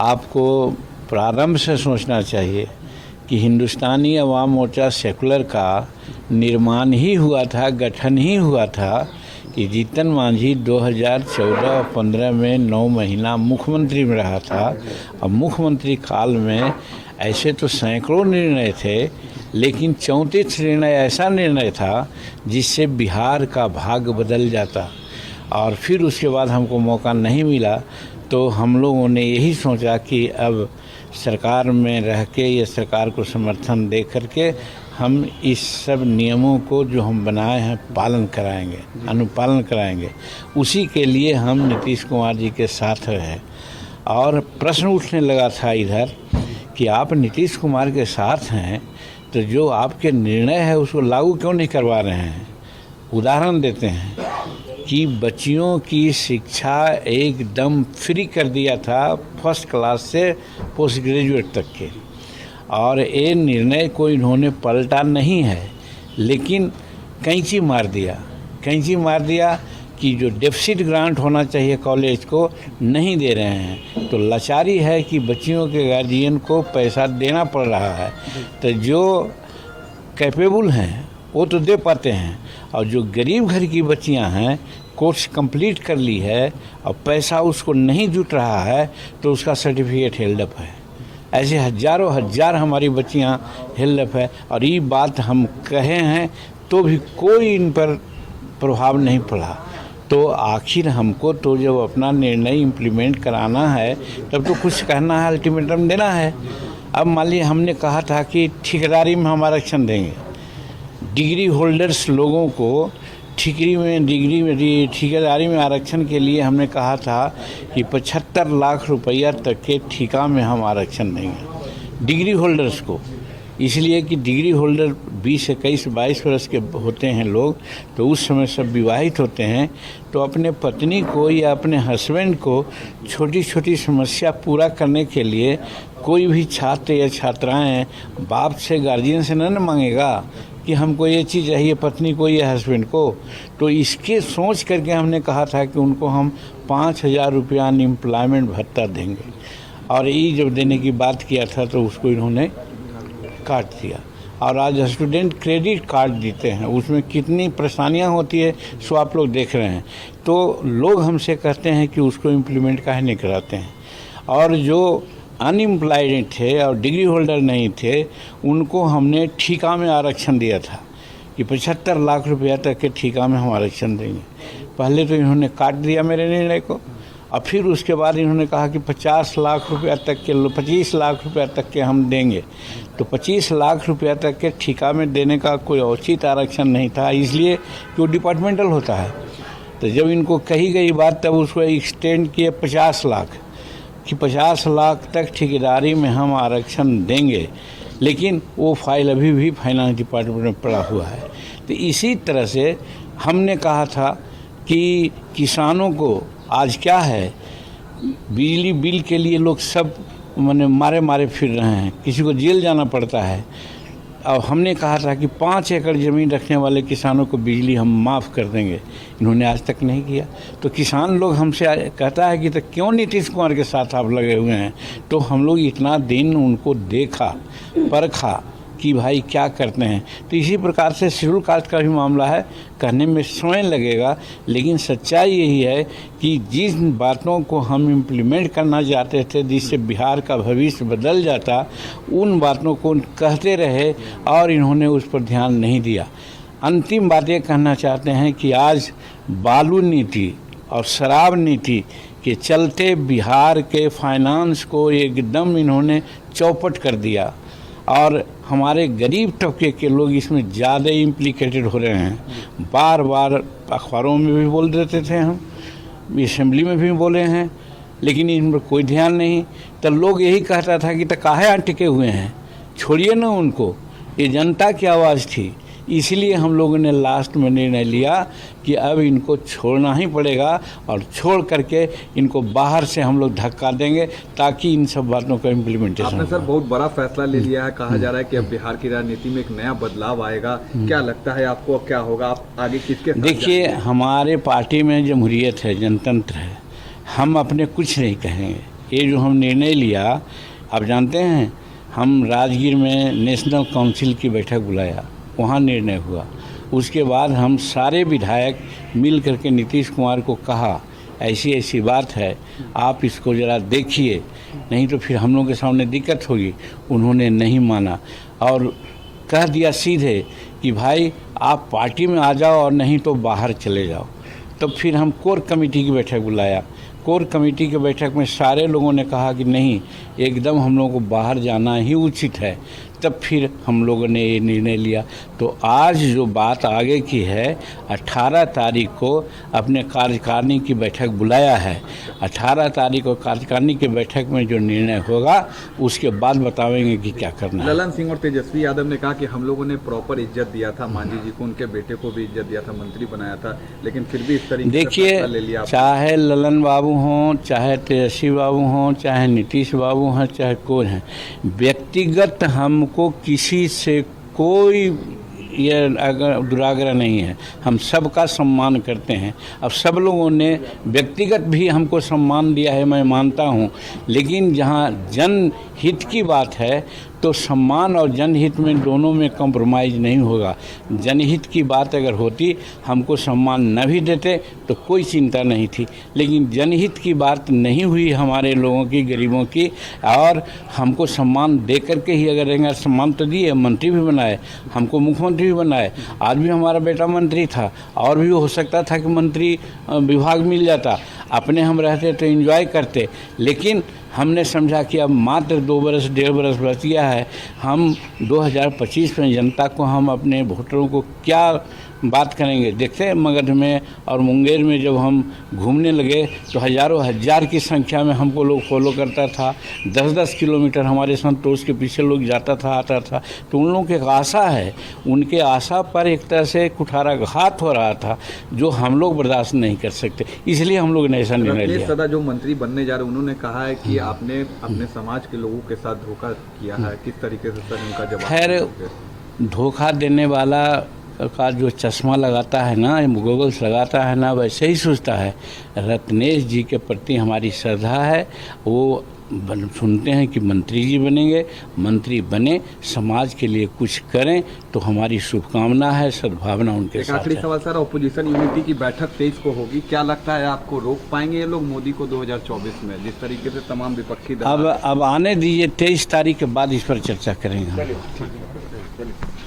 आपको प्रारंभ से सोचना चाहिए कि हिंदुस्तानी अवाम मोर्चा सेकुलर का निर्माण ही हुआ था, गठन ही हुआ था कि जीतन मांझी 2014 और 15 में 9 महीना मुख्यमंत्री में रहा था। और मुख्यमंत्री काल में ऐसे तो सैकड़ों निर्णय थे, लेकिन 34 निर्णय ऐसा निर्णय था जिससे बिहार का भाग्य बदल जाता। और फिर उसके बाद हमको मौका नहीं मिला, तो हम लोगों ने यही सोचा कि अब सरकार में रह के या सरकार को समर्थन दे करके हम इस सब नियमों को जो हम बनाए हैं पालन कराएंगे, अनुपालन कराएंगे। उसी के लिए हम नीतीश कुमार जी के साथ हैं। और प्रश्न उठने लगा था इधर कि आप नीतीश कुमार के साथ हैं तो जो आपके निर्णय है उसको लागू क्यों नहीं करवा रहे हैं। उदाहरण देते हैं कि बच्चियों की शिक्षा एकदम फ्री कर दिया था, फर्स्ट क्लास से पोस्ट ग्रेजुएट तक के, और ये निर्णय को इन्होंने पलटा नहीं है, लेकिन कैंची मार दिया कि जो डेफिसिट ग्रांट होना चाहिए कॉलेज को नहीं दे रहे हैं। तो लाचारी है कि बच्चियों के गार्जियन को पैसा देना पड़ रहा है, तो जो कैपेबल हैं वो तो दे पाते हैं, और जो गरीब घर की बच्चियां हैं कोर्स कंप्लीट कर ली है और पैसा उसको नहीं जुट रहा है तो उसका सर्टिफिकेट हेल्ड अप है। ऐसे हजारों हजार हमारी बच्चियां हेल्ड अप है, और ये बात हम कहे हैं तो भी कोई इन पर प्रभाव नहीं पड़ा। तो आखिर हमको तो जब अपना निर्णय इम्प्लीमेंट कराना है तब तो कुछ कहना है, अल्टीमेटम देना है। अब मान लीजिए हमने कहा था कि ठेकेदारी में हम आरक्षण देंगे, डिग्री होल्डर्स लोगों को ठेकेदारी में आरक्षण के लिए हमने कहा था कि 75 लाख रुपया तक के ठेका में हम आरक्षण देंगे डिग्री होल्डर्स को। इसलिए कि डिग्री होल्डर 20, 21, 22 वर्ष के होते हैं लोग, तो उस समय सब विवाहित होते हैं, तो अपने पत्नी को या अपने हस्बैंड को छोटी छोटी समस्या पूरा करने के लिए कोई भी छात्र या छात्राएं बाप से, गार्जियन से न मांगेगा कि हमको ये चीज़ चाहिए पत्नी को या हस्बैंड को। तो इसके सोच करके हमने कहा था कि उनको हम 5,000 रुपया अनएम्प्लॉयमेंट भत्ता देंगे, और ये जब देने की बात किया था तो उसको इन्होंने काट दिया। और आज स्टूडेंट क्रेडिट कार्ड देते हैं, उसमें कितनी परेशानियां होती है सो आप लोग देख रहे हैं। तो लोग हमसे कहते हैं कि उसको इम्प्लीमेंट काहे नहीं कराते हैं। और जो अनएम्प्लॉयड थे और डिग्री होल्डर नहीं थे उनको हमने ठेका में आरक्षण दिया था कि 75 लाख रुपया तक के ठेका में हम आरक्षण देंगे। पहले तो इन्होंने काट दिया मेरे निर्णय को, और फिर उसके बाद इन्होंने कहा कि 50 लाख रुपया तक के 25 लाख रुपया तक के हम देंगे। तो 25 लाख रुपया तक के ठेका में देने का कोई उचित आरक्षण नहीं था, इसलिए कि वो डिपार्टमेंटल होता है। तो जब इनको कही गई बात तब उसको एक्सटेंड किए 50 लाख कि 50 लाख तक ठेकेदारी में हम आरक्षण देंगे, लेकिन वो फाइल अभी भी फाइनेंस डिपार्टमेंट में पड़ा हुआ है। तो इसी तरह से हमने कहा था कि किसानों को आज क्या है, बिजली बिल के लिए लोग सब मारे फिर रहे हैं, किसी को जेल जाना पड़ता है। और हमने कहा था कि 5 एकड़ ज़मीन रखने वाले किसानों को बिजली हम माफ़ कर देंगे, इन्होंने आज तक नहीं किया। तो किसान लोग हमसे कहता है कि तो क्यों नीतीश कुमार के साथ आप लगे हुए हैं। तो हम लोग इतना दिन उनको देखा, परखा कि भाई क्या करते हैं। तो इसी प्रकार से शेड्यूल कास्ट का भी मामला है, कहने में समय लगेगा, लेकिन सच्चाई यही है कि जिन बातों को हम इम्प्लीमेंट करना चाहते थे जिससे बिहार का भविष्य बदल जाता, उन बातों को कहते रहे और इन्होंने उस पर ध्यान नहीं दिया। अंतिम बात ये कहना चाहते हैं कि आज बालू नीति और शराब नीति के चलते बिहार के फाइनेंस को एकदम इन्होंने चौपट कर दिया, और हमारे गरीब तबके के लोग इसमें ज़्यादा इम्प्लिकेटेड हो रहे हैं। बार बार अखबारों में भी बोल देते थे, हम असेंबली में भी बोले हैं, लेकिन इन पर कोई ध्यान नहीं। तो लोग यही कहता था कि तो काहे अटके हुए हैं, छोड़िए ना उनको, ये जनता की आवाज़ थी। इसलिए हम लोगों ने लास्ट में निर्णय लिया कि अब इनको छोड़ना ही पड़ेगा, और छोड़ करके इनको बाहर से हम लोग धक्का देंगे ताकि इन सब बातों का इम्प्लीमेंटेशन। आपने सर बहुत बड़ा फैसला ले लिया है, कहा जा रहा है कि अब बिहार की राजनीति में एक नया बदलाव आएगा। क्या लगता है आपको, क्या होगा, आप आगे किसके साथ? देखिए, हमारे पार्टी में जमहूरियत है, जनतंत्र है, हम अपने कुछ नहीं कहेंगे, ये जो हम निर्णय लिया, आप जानते हैं हम राजगीर में नेशनल काउंसिल की बैठक बुलाया, वहाँ निर्णय हुआ। उसके बाद हम सारे विधायक मिल करके नीतीश कुमार को कहा ऐसी ऐसी बात है, आप इसको ज़रा देखिए, नहीं तो फिर हम लोग के सामने दिक्कत होगी। उन्होंने नहीं माना और कह दिया सीधे कि भाई आप पार्टी में आ जाओ और नहीं तो बाहर चले जाओ। तब फिर हम कोर कमेटी की बैठक बुलाया। कोर कमेटी की बैठक में सारे लोगों ने कहा कि नहीं, एकदम हम लोगों को बाहर जाना ही उचित है। तब फिर हम लोगों ने ये निर्णय लिया। तो आज जो बात आगे की है, 18 तारीख को अपने कार्यकारिणी की बैठक बुलाया है। 18 तारीख को कार्यकारिणी की बैठक में जो निर्णय होगा उसके बाद बताएंगे कि क्या करना है। ललन सिंह और तेजस्वी यादव ने कहा कि हम लोगों ने प्रॉपर इज्जत दिया था मांझी जी को, उनके बेटे को भी इज्जत दिया था, मंत्री बनाया था, लेकिन फिर भी इस तरीके से फैसला ले लिया। देखिए, चाहे ललन बाबू हों, चाहे तेजस्वी बाबू हों, चाहे नीतीश बाबू हैं, चाहे कोई हैं, व्यक्तिगत हमको किसी से कोई ये दुराग्रह नहीं है। हम सबका सम्मान करते हैं। अब सब लोगों ने व्यक्तिगत भी हमको सम्मान दिया है, मैं मानता हूँ, लेकिन जहाँ जनहित की बात है तो सम्मान और जनहित में दोनों में कॉम्प्रोमाइज़ नहीं होगा। जनहित की बात अगर होती, हमको सम्मान न भी देते तो कोई चिंता नहीं थी, लेकिन जनहित की बात नहीं हुई हमारे लोगों की, गरीबों की, और हमको सम्मान दे करके ही अगर रहेंगे, सम्मान तो दिए, मंत्री भी बनाए, हमको मुख्यमंत्री भी बनाए। आज भी हमारा बेटा मंत्री था, और भी हो सकता था कि मंत्री विभाग मिल जाता। अपने हम रहते तो एंजॉय करते, लेकिन हमने समझा कि अब मात्र 2 बरस 1.5 बरस बच गया है। हम 2025 में जनता को, हम अपने वोटरों को क्या बात करेंगे। देखते हैं मगध में और मुंगेर में जब हम घूमने लगे तो हज़ारों हज़ार की संख्या में हमको लोग फॉलो करता था। 10-10 किलोमीटर हमारे संतोष के पीछे लोग जाता था, आता था। तो उन लोगों की एक आशा है, उनके आशा पर एक तरह से कुठाराघात हो रहा था, जो हम लोग बर्दाश्त नहीं कर सकते। इसलिए हम लोग ने ऐसा निर्णय लिया। सदा जो मंत्री बनने जा रहे हैं, उन्होंने कहा है कि आपने अपने समाज के लोगों के साथ धोखा किया है। किस तरीके से सर उनका जवाब? खैर, धोखा देने वाला का जो चश्मा लगाता है ना, गोगल्स लगाता है ना, वैसे ही सोचता है। रत्नेश जी के प्रति हमारी श्रद्धा है। वो सुनते हैं कि मंत्री जी बनेंगे, मंत्री बने, समाज के लिए कुछ करें, तो हमारी शुभकामना है, सद्भावना उनके साथ है। आखिरी सवाल सर, ऑपोजिशन यूनिटी की बैठक 23 को होगी, क्या लगता है आपको रोक पाएंगे ये लोग मोदी को 2024 में, जिस तरीके से तमाम विपक्षी दल? अब आने दीजिए, 23 तारीख के बाद इस पर चर्चा करेंगे।